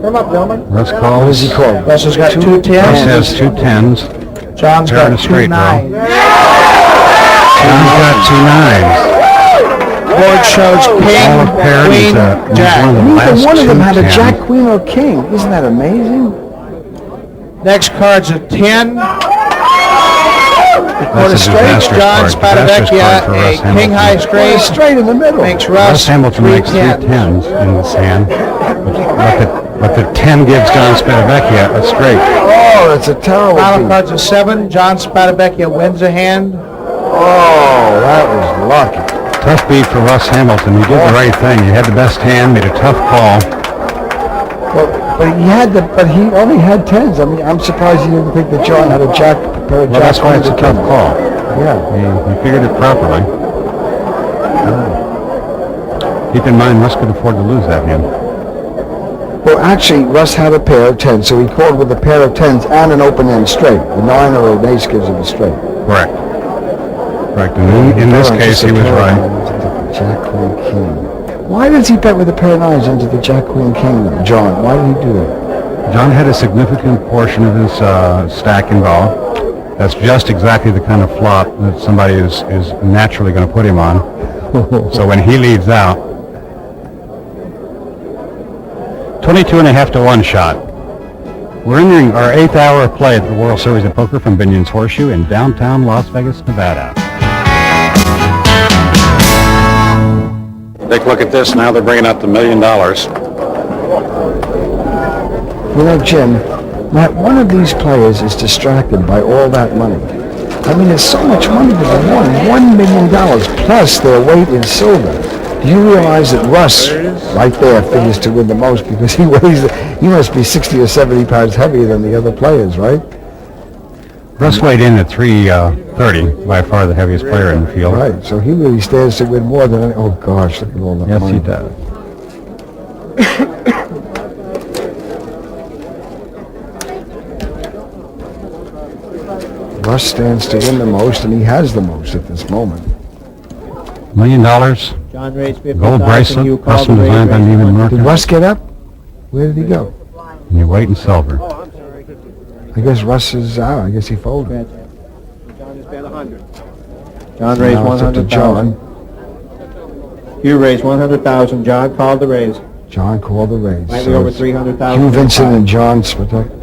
Speaker 4: Come up, gentlemen.
Speaker 3: Russ
Speaker 2: What
Speaker 3: calls.
Speaker 2: does he call?
Speaker 4: Russ has got 2
Speaker 3: Russ
Speaker 4: tens.
Speaker 3: has 2 10s.
Speaker 4: John's
Speaker 3: They're in a
Speaker 4: got 2
Speaker 3: straight, bro.
Speaker 4: nines.
Speaker 3: John's got 2 9s.
Speaker 4: Board shows king,
Speaker 3: All of paired.
Speaker 4: queen,
Speaker 3: He's
Speaker 4: jack.
Speaker 3: one of the
Speaker 2: Neither
Speaker 3: last
Speaker 2: one of them
Speaker 3: 2
Speaker 2: had a
Speaker 3: 10s.
Speaker 2: jack, queen, or king. Isn't that amazing?
Speaker 4: Next card's a 10.
Speaker 3: That's
Speaker 4: Quarter
Speaker 3: a
Speaker 4: straight.
Speaker 3: disastrous
Speaker 4: John
Speaker 3: card. Disastrous card
Speaker 4: Spadavecchia,
Speaker 3: for
Speaker 4: a
Speaker 3: Russ
Speaker 4: king
Speaker 3: Hamilton.
Speaker 4: high straight.
Speaker 2: Straight in the middle.
Speaker 4: Makes
Speaker 3: Russ
Speaker 4: Russ
Speaker 3: Hamilton
Speaker 4: 3
Speaker 3: makes 3
Speaker 4: 10s.
Speaker 3: 10s in his hand. But the 10 gives John Spadavecchia a straight.
Speaker 2: Oh, that's a terrible
Speaker 4: Final
Speaker 2: beat.
Speaker 4: card's a 7. John Spadavecchia wins a hand.
Speaker 2: Oh, that was lucky.
Speaker 3: Tough beat for Russ Hamilton. He did the right thing. He had the best hand, made a tough call.
Speaker 2: Well, But he only had tens. I mean, I'm surprised he didn't think that John had a jack, a pair of
Speaker 3: Well,
Speaker 2: jack
Speaker 3: that's why it's a
Speaker 2: queens
Speaker 3: tough
Speaker 2: again.
Speaker 3: call.
Speaker 2: Yeah.
Speaker 3: He figured it properly. Keep in mind, Russ could afford to lose that hand.
Speaker 2: Well, actually, Russ had a pair of tens, so he called with a pair of tens and an open end straight. The 9 or an ace gives him a straight.
Speaker 3: Correct. Correct. And in this case, he was right.
Speaker 2: Jack, queen, king. Why does he bet with a pair of 9s into the jack, queen, king, though? John, why did he do that?
Speaker 3: John had a significant portion of his stack involved. That's just exactly the kind of flop that somebody is naturally going to put him on. So when he leads out, 22.5 to 1 shot. We're entering our 8th hour of play at the World Series of Poker from Binion's Horseshoe in downtown Las Vegas, Nevada. Take a look at this. Now they're bringing out the $1 million.
Speaker 2: You know, Jim, not one of these players is distracted by all that money. I mean, there's so much money to be won. $1 million plus their weight in silver. Do you realize that Russ, right there, figures to win the most because he must be 60 or 70 pounds heavier than the other players, right?
Speaker 3: Russ weighed in at 330, by far the heaviest player in the field.
Speaker 2: Right, so he really stands to win more than, oh gosh, look at all that money.
Speaker 3: Yes, he does.
Speaker 2: Russ stands to win the most, and he has the most at this moment.
Speaker 3: $1 million,
Speaker 6: John raised 50,000.
Speaker 3: gold bracelet,
Speaker 6: You called
Speaker 3: custom
Speaker 6: the raise,
Speaker 3: designed by
Speaker 6: raised
Speaker 3: Neiman
Speaker 6: 100.
Speaker 2: Did
Speaker 3: Marcus,
Speaker 2: Russ get up? Where did he go?
Speaker 3: and your weight in silver.
Speaker 2: I guess Russ is out. I guess he folded.
Speaker 6: John just bet 100. John raised
Speaker 2: Now it's up to
Speaker 6: 100,000.
Speaker 2: John.
Speaker 6: Hugh raised 100,000. John called the raise.
Speaker 2: John called the raise.
Speaker 6: Slightly
Speaker 2: So
Speaker 6: over
Speaker 2: it's
Speaker 6: 300,000.
Speaker 2: Hugh, Vincent, and John Spadavecchia.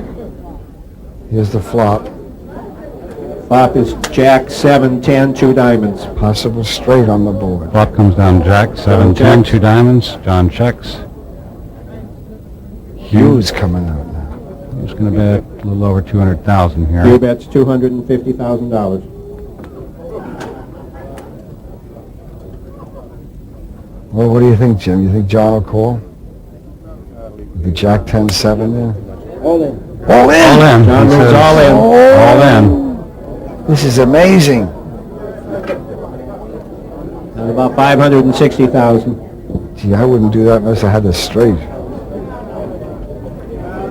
Speaker 2: Here's the flop.
Speaker 6: Flop is Jack, 7, 10, 2 diamonds.
Speaker 2: Possible straight on the board.
Speaker 3: Flop comes down Jack, 7, 10, 2 diamonds. John checks.
Speaker 2: Hugh's coming out now.
Speaker 3: He's going to bet a little over 200,000
Speaker 6: Hugh
Speaker 3: here.
Speaker 6: bets $250,000.
Speaker 2: Well, what do you think, Jim? You think John will call? The Jack 10-7 there?
Speaker 6: All in.
Speaker 2: All in!
Speaker 3: All in.
Speaker 6: John
Speaker 3: He
Speaker 6: rolls
Speaker 3: says
Speaker 6: all in.
Speaker 3: All in.
Speaker 2: This is amazing.
Speaker 6: And about 560,000.
Speaker 2: Gee, I wouldn't do that unless I had this straight.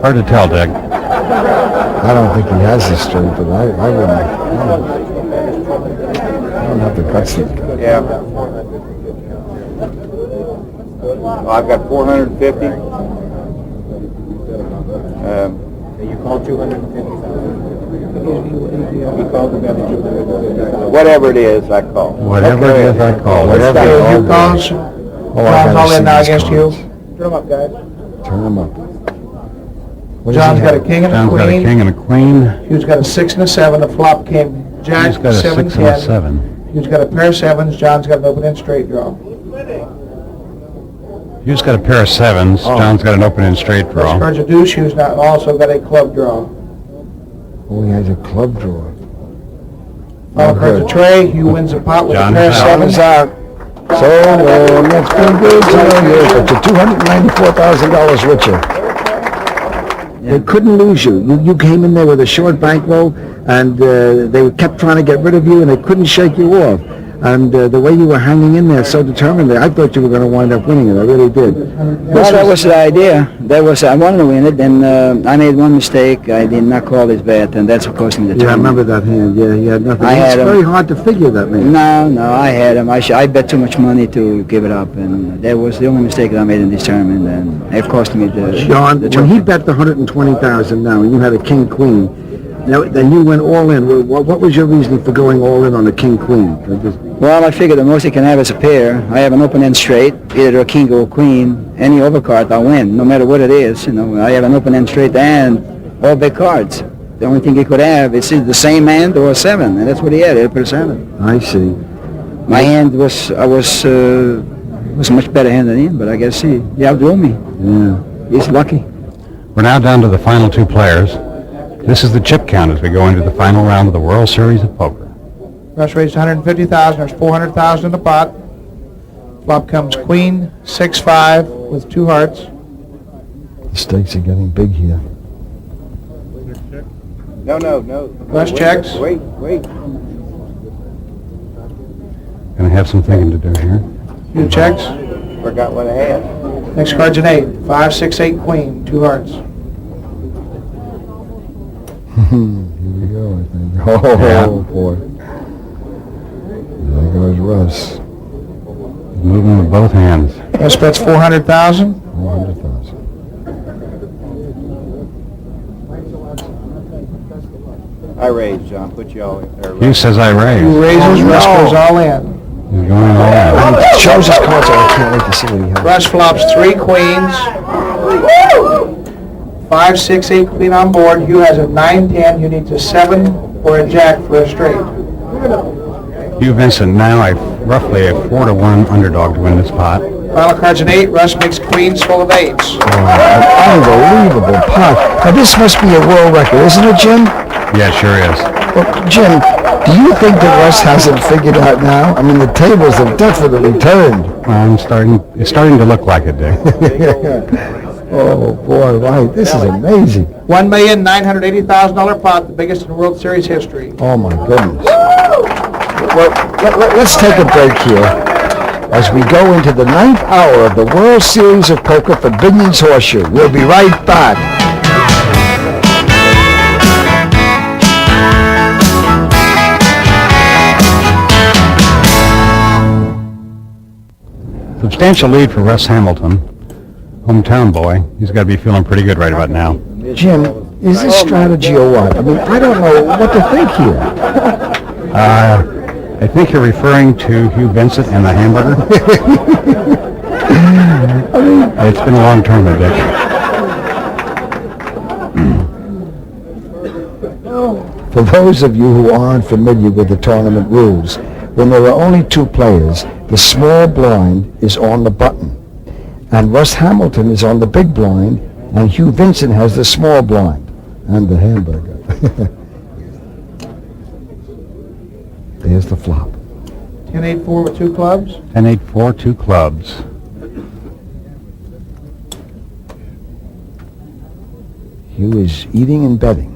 Speaker 3: Hard to tell, Dick.
Speaker 2: I don't think he has this straight, but I wouldn't. I don't have the guts to do it.
Speaker 9: Yeah. I've got 450.
Speaker 6: You called 250,000. He called the bet 250,000.
Speaker 9: Whatever it is, I call.
Speaker 3: Whatever it is, I call.
Speaker 2: Whatever
Speaker 6: Hugh
Speaker 2: it is.
Speaker 6: calls.
Speaker 2: Oh, I
Speaker 6: John's
Speaker 2: gotta
Speaker 6: all
Speaker 2: see
Speaker 6: in now
Speaker 2: these
Speaker 6: against you.
Speaker 2: cards.
Speaker 6: Turn them up, guys.
Speaker 2: Turn them up. What does
Speaker 4: John's
Speaker 2: he
Speaker 4: got a
Speaker 2: have?
Speaker 4: king and a
Speaker 3: John's got a
Speaker 4: queen.
Speaker 3: king and a queen.
Speaker 4: Hugh's got a 6 and a 7. The flop came Jack,
Speaker 3: He's got a
Speaker 4: 7,
Speaker 3: 6 and a
Speaker 4: 10.
Speaker 3: 7.
Speaker 4: Hugh's got a pair of 7s. John's got an open-end straight draw.
Speaker 3: Hugh's got a pair of 7s. John's got an open-end straight
Speaker 4: First
Speaker 3: draw.
Speaker 4: card's a deuce. Hugh's not also got a club draw.
Speaker 2: Oh, he has a club drawer.
Speaker 4: Final card's a tray. Hugh wins a pot with
Speaker 3: John
Speaker 4: a pair of
Speaker 3: is
Speaker 2: John
Speaker 4: 7s.
Speaker 2: is out. So, that's been good. So, but you're $294,000 richer. They couldn't lose you. You came in there with a short bankroll, and they kept trying to get rid of you, and they couldn't shake you off. And the way you were hanging in there so determined, I thought you were going to wind up winning it. I really did.
Speaker 5: Well, that was the idea. I wanted to win it, and I made one mistake. I did not call his bet, and that's what cost me the
Speaker 2: Yeah, I
Speaker 5: tournament.
Speaker 2: remember that hand. Yeah, he had nothing.
Speaker 5: I had
Speaker 2: It's
Speaker 5: him.
Speaker 2: very hard to figure that, man.
Speaker 5: No, I had him. I bet too much money to give it up, and that was the only mistake that I made in this tournament, and it cost me the
Speaker 2: John,
Speaker 5: the
Speaker 2: when he
Speaker 5: trophy.
Speaker 2: bet the 120,000 now, and you had a king-queen, now, then you went all in. What was your reasoning for going all in on a king-queen?
Speaker 5: Well, I figured the most he can have is a pair. I have an open-end straight, either a king or a queen. Any overcard, I'll win, no matter what it is. You know, I have an open-end straight and all big cards. The only thing he could have is either the same hand or a 7, and that's what he had. He put a 7.
Speaker 2: I see.
Speaker 5: My hand was a much better hand than him, but I guess he outdrew me.
Speaker 2: Yeah.
Speaker 5: He's lucky.
Speaker 3: We're now down to the final 2 players. This is the chip count as we go into the final round of the World Series of Poker.
Speaker 4: Russ raised 150,000. There's 400,000 in the pot. Flop comes queen, 6-5 with 2 hearts.
Speaker 2: The stakes are getting big here.
Speaker 9: No.
Speaker 4: Russ checks.
Speaker 9: Wait.
Speaker 3: Gonna have some thinking to do here.
Speaker 4: Hugh checks.
Speaker 9: Forgot what I had.
Speaker 4: Next card's an 8. 5, 6, 8, queen. 2 hearts.
Speaker 2: Here we go, I think. Oh,
Speaker 3: Yeah.
Speaker 2: boy. There goes Russ.
Speaker 3: Moving with both hands.
Speaker 4: Russ bets 400,000.
Speaker 2: 400,000.
Speaker 9: I raised, John. Put you all in there.
Speaker 3: Hugh says I
Speaker 4: Hugh
Speaker 3: raise.
Speaker 4: raises. Russ goes all in.
Speaker 3: He's going all in.
Speaker 2: He shows his cards, I can't wait to see what he has.
Speaker 4: Russ flops 3 queens. 5, 6, 8 queen on board. Hugh has a 9, 10. Hugh needs a 7 or a jack for a straight.
Speaker 3: Hugh Vincent now roughly a 4-1 underdog to win this pot.
Speaker 4: Final card's an 8. Russ makes queens full of 8s.
Speaker 2: Unbelievable pot. Now, this must be a world record, isn't it, Jim?
Speaker 3: Yeah, it sure is.
Speaker 2: Well, Jim, do you think that Russ has it figured out now? I mean, the tables have definitely turned.
Speaker 3: It's starting to look like it, Dick.
Speaker 2: Oh, boy, right. This is amazing.
Speaker 4: $1,980,000 pot, the biggest in World Series history.
Speaker 2: Oh, my goodness. Well, let's take a break here as we go into the 9th hour of the World Series of Poker for Binion's Horseshoe. We'll be right back.
Speaker 3: Substantial lead for Russ Hamilton, hometown boy. He's got to be feeling pretty good right about now.
Speaker 2: Jim, is this strategy or what? I mean, I don't know what to think here.
Speaker 3: I think you're referring to Hugh Vincent and the hamburger. It's been a long tournament, Dick.
Speaker 2: For those of you who aren't familiar with the tournament rules, when there are only 2 players, the small blind is on the button, and Russ Hamilton is on the big blind, and Hugh Vincent has the small blind and the hamburger. There's the flop.
Speaker 4: 10-8-4 with 2 clubs.
Speaker 3: 10-8-4, 2 clubs.
Speaker 2: Hugh is eating and betting.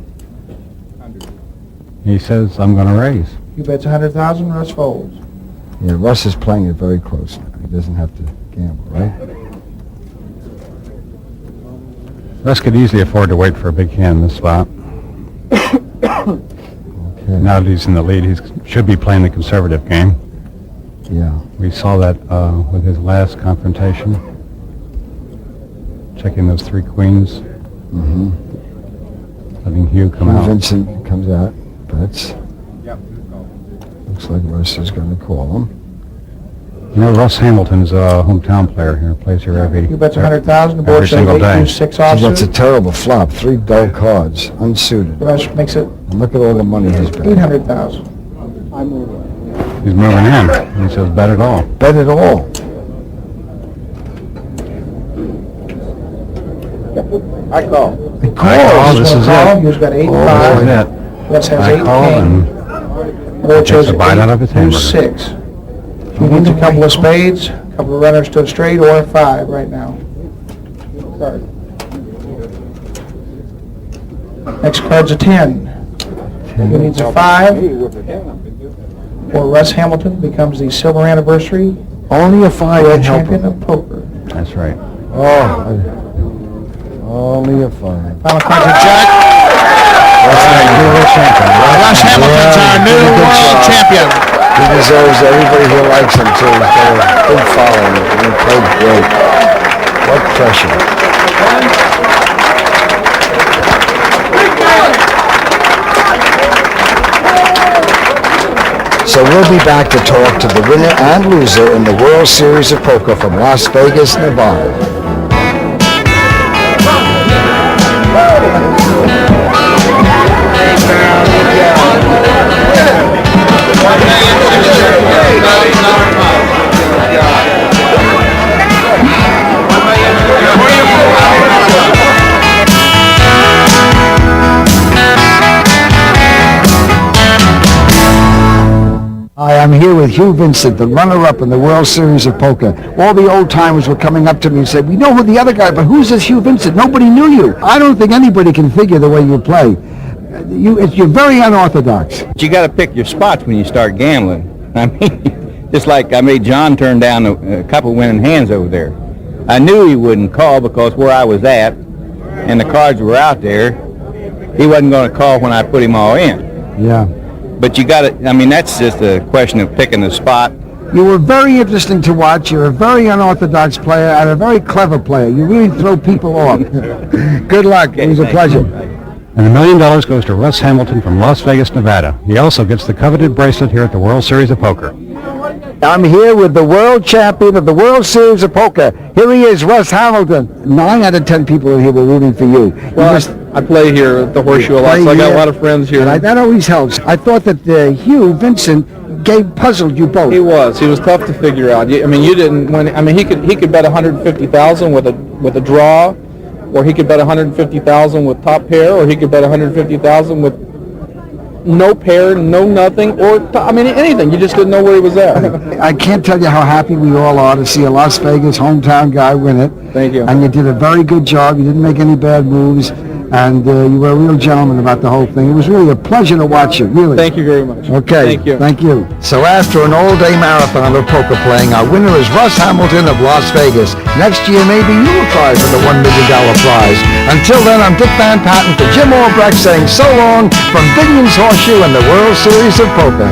Speaker 3: He says, I'm going to raise.
Speaker 4: Hugh bets 100,000. Russ folds.
Speaker 2: Yeah, Russ is playing it very close now. He doesn't have to gamble, right?
Speaker 3: Russ could easily afford to wait for a big hand in this spot.
Speaker 2: Okay.
Speaker 3: Now that he's in the lead, he should be playing the conservative game.
Speaker 2: Yeah.
Speaker 3: We saw that with his last confrontation. Checking those 3 queens.
Speaker 2: Mm-hmm.
Speaker 3: Letting Hugh come out.
Speaker 2: Vincent comes out, bets. Looks like Russ is going to call him.
Speaker 3: You know, Russ Hamilton's a hometown player here. Plays here
Speaker 4: Hugh bets 100,000. The board
Speaker 3: every
Speaker 4: shows
Speaker 3: single day.
Speaker 4: 8-2-6
Speaker 2: That's a
Speaker 4: offsuit.
Speaker 2: terrible flop. 3 dull cards, unsuited.
Speaker 4: Russ makes it
Speaker 2: And look at all the money he's betting.
Speaker 4: 800,000.
Speaker 3: He's moving in. He says, bet it all.
Speaker 2: Bet it all.
Speaker 9: I call.
Speaker 2: He
Speaker 3: I call.
Speaker 2: calls.
Speaker 3: This is
Speaker 4: Call.
Speaker 3: it.
Speaker 4: Hugh's got 8-5.
Speaker 3: This is it.
Speaker 4: Russ has
Speaker 3: I call
Speaker 4: 8-king.
Speaker 3: and
Speaker 4: Board
Speaker 3: takes
Speaker 4: shows
Speaker 3: a bite out of his hamburger.
Speaker 4: 2-6. He needs a couple of spades, a couple of runners to a straight, or a 5 right now. Card. Next card's a 10. He needs a 5, or Russ Hamilton becomes the silver anniversary
Speaker 2: Only a 5
Speaker 4: world
Speaker 2: ain't
Speaker 4: champion
Speaker 2: helping.
Speaker 4: of poker.
Speaker 3: That's right.
Speaker 2: Oh, only a 5.
Speaker 4: Final card's a jack.
Speaker 2: That's not new world champion.
Speaker 4: Russ Hamilton's our new world champion.
Speaker 2: He deserves everybody who likes him too. He's got a big following. And he played great. What pressure. So we'll be back to talk to the winner and loser in the World Series of Poker from Las Vegas, Nevada. Hi, I'm here with Hugh Vincent, the runner-up in the World Series of Poker. All the old-timers were coming up to me and said, we know who the other guy, but who's this Hugh Vincent? Nobody knew you. I don't think anybody can figure the way you play. You're very unorthodox.
Speaker 10: But you got to pick your spots when you start gambling. I mean, just like I made John turn down a couple winning hands over there. I knew he wouldn't call because where I was at and the cards were out there, he wasn't going to call when I put him all in.
Speaker 2: Yeah.
Speaker 10: But you got to, I mean, that's just a question of picking the spot.
Speaker 2: You were very interesting to watch. You're a very unorthodox player and a very clever player. You really throw people off. Good luck. It was a pleasure.
Speaker 3: And $1 million goes to Russ Hamilton from Las Vegas, Nevada. He also gets the coveted bracelet here at the World Series of Poker.
Speaker 2: I'm here with the world champion of the World Series of Poker. Here he is, Russ Hamilton. 9 out of 10 people in here were rooting for you.
Speaker 6: Well, I play here at the Horseshoe a lot, so I got a lot of friends here.
Speaker 2: And that always helps. I thought that Hugh Vincent puzzled you both.
Speaker 6: He was tough to figure out. I mean, you didn't win. I mean, he could bet 150,000 with a draw, or he could bet 150,000 with top pair, or he could bet 150,000 with no pair, no nothing, or anything. You just didn't know where he was at.
Speaker 2: I can't tell you how happy we all are to see a Las Vegas hometown guy win it.
Speaker 6: Thank you.
Speaker 2: And you did a very good job. You didn't make any bad moves, and you were a real gentleman about the whole thing. It was really a pleasure to watch you, really.
Speaker 6: Thank you very much.
Speaker 2: Okay.
Speaker 6: Thank you.
Speaker 2: Thank you. So after an all-day marathon of poker playing, our winner is Russ Hamilton of Las Vegas. Next year, maybe you will try for the $1 million prize. Until then, I'm Dick Van Patten for Jim Albrecht saying so long from Binion's Horseshoe and the World Series of Poker.